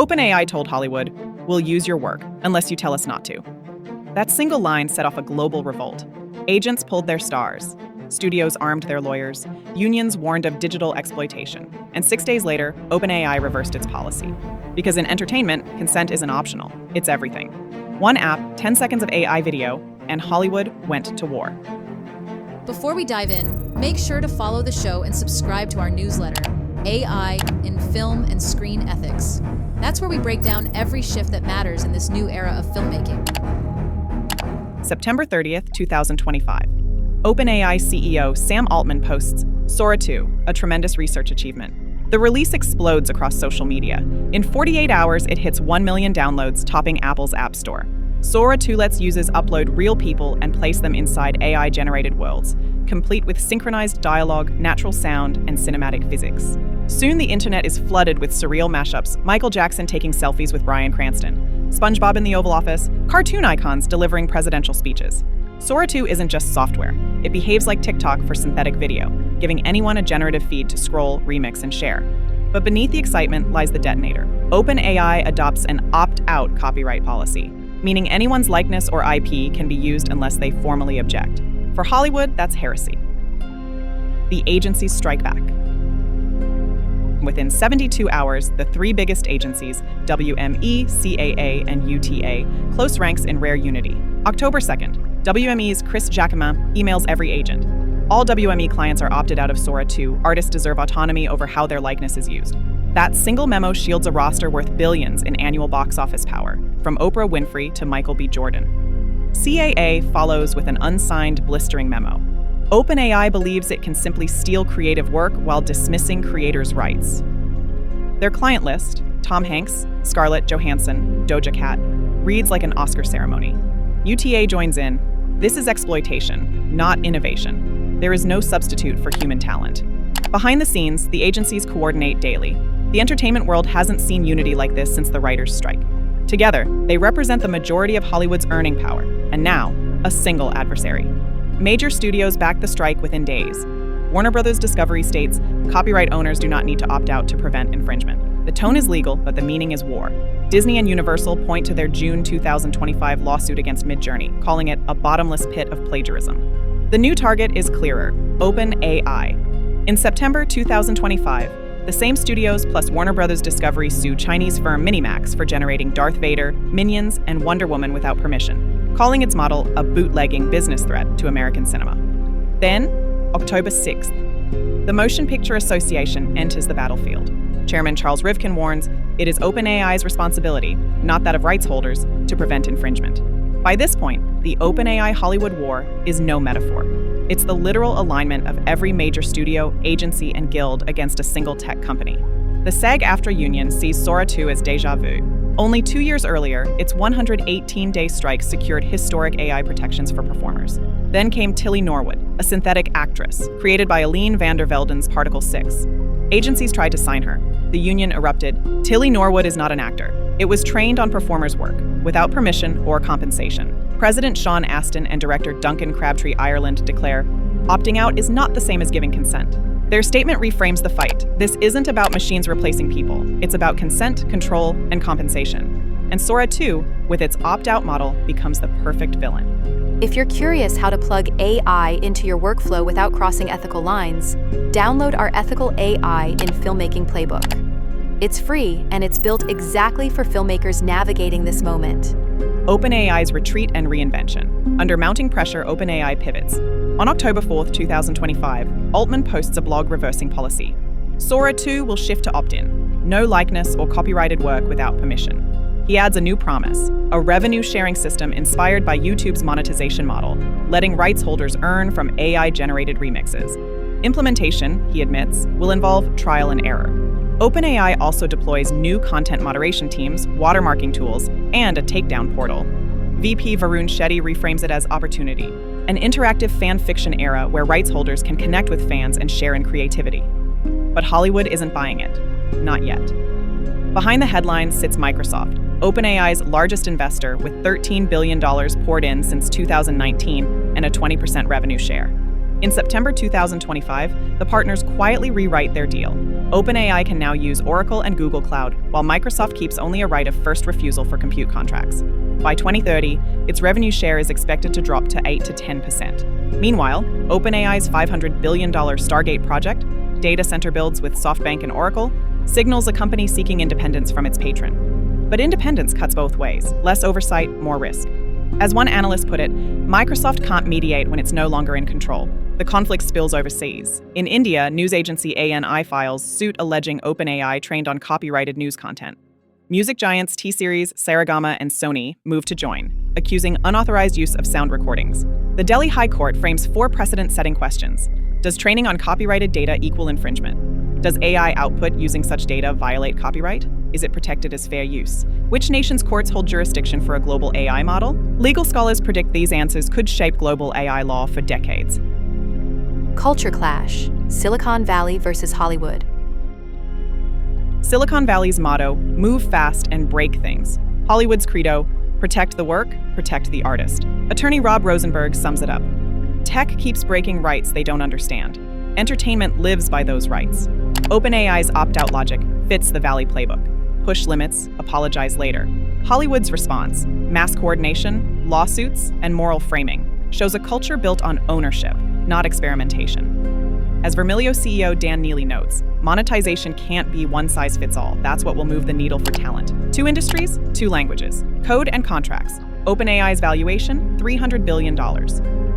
OpenAI told Hollywood, "We'll use your work, unless you tell us not to." That single line set off a global revolt. Agents pulled their stars. Studios armed their lawyers. Unions warned of digital exploitation. And 6 days later, OpenAI reversed its policy. Because in entertainment, consent isn't optional. It's everything. One app, 10 seconds of AI video, and Hollywood went to war. Before we dive in, make sure to follow the show and subscribe to our newsletter, AI in Film and Screen Ethics. That's where we break down every shift that matters in this new era of filmmaking. September 30th, 2025. OpenAI CEO Sam Altman posts Sora 2, a tremendous research achievement. The release explodes across social media. In 48 hours, it hits 1 million downloads, topping Apple's App Store. Sora 2 lets users upload real people and place them inside AI-generated worlds, complete with synchronized dialogue, natural sound, and cinematic physics. Soon the internet is flooded with surreal mashups, Michael Jackson taking selfies with Bryan Cranston, SpongeBob in the Oval Office, cartoon icons delivering presidential speeches. Sora 2 isn't just software. It behaves like TikTok for synthetic video, giving anyone a generative feed to scroll, remix, and share. But beneath the excitement lies the detonator. OpenAI adopts an opt-out copyright policy, meaning anyone's likeness or IP can be used unless they formally object. For Hollywood, that's heresy. The agencies strike back. Within 72 hours, the three biggest agencies, WME, CAA, and UTA, close ranks in rare unity. October 2nd, WME's Chris Jacquemin emails every agent. All WME clients are opted out of Sora 2. Artists deserve autonomy over how their likeness is used. That single memo shields a roster worth billions in annual box office power, from Oprah Winfrey to Michael B. Jordan. CAA follows with an unsigned, blistering memo. OpenAI believes it can simply steal creative work while dismissing creators' rights. Their client list, Tom Hanks, Scarlett Johansson, Doja Cat, reads like an Oscar ceremony. UTA joins in. This is exploitation, not innovation. There is no substitute for human talent. Behind the scenes, the agencies coordinate daily. The entertainment world hasn't seen unity like this since the writers' strike. Together, they represent the majority of Hollywood's earning power, and now, a single adversary. Major studios back the strike within days. Warner Bros. Discovery states copyright owners do not need to opt out to prevent infringement. The tone is legal, but the meaning is war. Disney and Universal point to their June 2025 lawsuit against Midjourney, calling it a bottomless pit of plagiarism. The new target is clearer: OpenAI. In September 2025, the same studios plus Warner Bros. Discovery sue Chinese firm Minimax for generating Darth Vader, Minions, and Wonder Woman without permission, calling its model a bootlegging business threat to American cinema. Then, October 6th, the Motion Picture Association enters the battlefield. Chairman Charles Rivkin warns it is OpenAI's responsibility, not that of rights holders, to prevent infringement. By this point, the OpenAI Hollywood war is no metaphor. It's the literal alignment of every major studio, agency, and guild against a single tech company. The SAG-AFTRA union sees Sora 2 as déjà vu. Only 2 years earlier, its 118-day strike secured historic AI protections for performers. Then came Tilly Norwood, a synthetic actress, created by Aline van der Velden's Particle 6. Agencies tried to sign her. The union erupted. Tilly Norwood is not an actor. It was trained on performers' work, without permission or compensation. President Sean Astin and director Duncan Crabtree Ireland declare, opting out is not the same as giving consent. Their statement reframes the fight. This isn't about machines replacing people. It's about consent, control, and compensation. And Sora 2, with its opt-out model, becomes the perfect villain. If you're curious how to plug AI into your workflow without crossing ethical lines, download our Ethical AI in Filmmaking playbook. It's free, and it's built exactly for filmmakers navigating this moment. OpenAI's retreat and reinvention. Under mounting pressure, OpenAI pivots. On October 4th, 2025, Altman posts a blog reversing policy. Sora 2 will shift to opt-in. No likeness or copyrighted work without permission. He adds a new promise, a revenue-sharing system inspired by YouTube's monetization model, letting rights holders earn from AI-generated remixes. Implementation, he admits, will involve trial and error. OpenAI also deploys new content moderation teams, watermarking tools, and a takedown portal. VP Varun Shetty reframes it as opportunity, an interactive fan fiction era where rights holders can connect with fans and share in creativity. But Hollywood isn't buying it. Not yet. Behind the headlines sits Microsoft, OpenAI's largest investor with $13 billion poured in since 2019 and a 20% revenue share. In September 2025, the partners quietly rewrite their deal. OpenAI can now use Oracle and Google Cloud, while Microsoft keeps only a right of first refusal for compute contracts. By 2030, its revenue share is expected to drop to 8 to 10%. Meanwhile, OpenAI's $500 billion Stargate project, data center builds with SoftBank and Oracle, signals a company seeking independence from its patron. But independence cuts both ways: less oversight, more risk. As one analyst put it, Microsoft can't mediate when it's no longer in control. The conflict spills overseas. In India, news agency ANI files suit alleging OpenAI trained on copyrighted news content. Music giants T-Series, Saragama, and Sony move to join, accusing unauthorized use of sound recordings. The Delhi High Court frames 4 precedent-setting questions. Does training on copyrighted data equal infringement? Does AI output using such data violate copyright? Is it protected as fair use? Which nation's courts hold jurisdiction for a global AI model? Legal scholars predict these answers could shape global AI law for decades. Culture clash: Silicon Valley versus Hollywood. Silicon Valley's motto, move fast and break things. Hollywood's credo, protect the work, protect the artist. Attorney Rob Rosenberg sums it up. Tech keeps breaking rights they don't understand. Entertainment lives by those rights. OpenAI's opt-out logic fits the Valley playbook. Push limits, apologize later. Hollywood's response, mass coordination, lawsuits, and moral framing, shows a culture built on ownership, not experimentation. As Vermilio CEO Dan Neely notes, monetization can't be one size fits all. That's what will move the needle for talent. 2 industries, 2 languages. Code and contracts. OpenAI's valuation, $300 billion.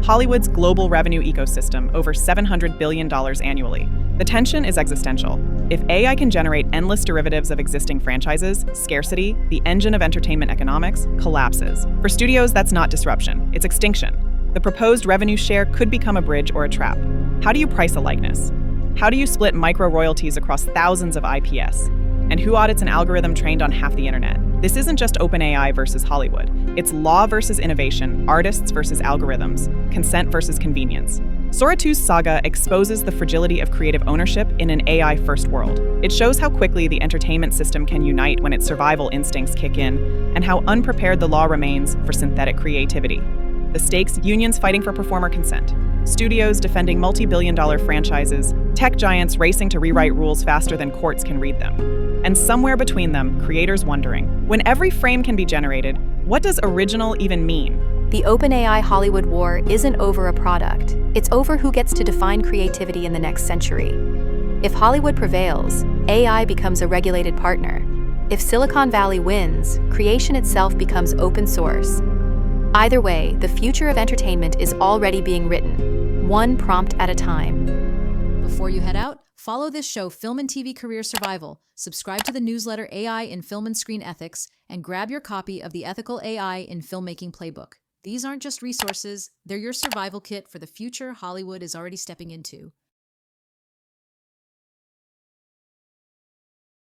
Hollywood's global revenue ecosystem, over $700 billion annually. The tension is existential. If AI can generate endless derivatives of existing franchises, scarcity, the engine of entertainment economics, collapses. For studios, that's not disruption, it's extinction. The proposed revenue share could become a bridge or a trap. How do you price a likeness? How do you split micro royalties across thousands of IPs? And who audits an algorithm trained on half the internet? This isn't just OpenAI versus Hollywood. It's law versus innovation, artists versus algorithms, consent versus convenience. Sora 2's saga exposes the fragility of creative ownership in an AI-first world. It shows how quickly the entertainment system can unite when its survival instincts kick in, and how unprepared the law remains for synthetic creativity. The stakes: unions fighting for performer consent, studios defending multi-billion-dollar franchises, tech giants racing to rewrite rules faster than courts can read them. And somewhere between them, creators wondering, when every frame can be generated, what does original even mean? The OpenAI Hollywood war isn't over a product. It's over who gets to define creativity in the next century. If Hollywood prevails, AI becomes a regulated partner. If Silicon Valley wins, creation itself becomes open source. Either way, the future of entertainment is already being written, one prompt at a time. Before you head out, follow this show, Film and TV Career Survival, subscribe to the newsletter AI in Film and Screen Ethics, and grab your copy of the Ethical AI in Filmmaking Playbook. These aren't just resources, they're your survival kit for the future Hollywood is already stepping into.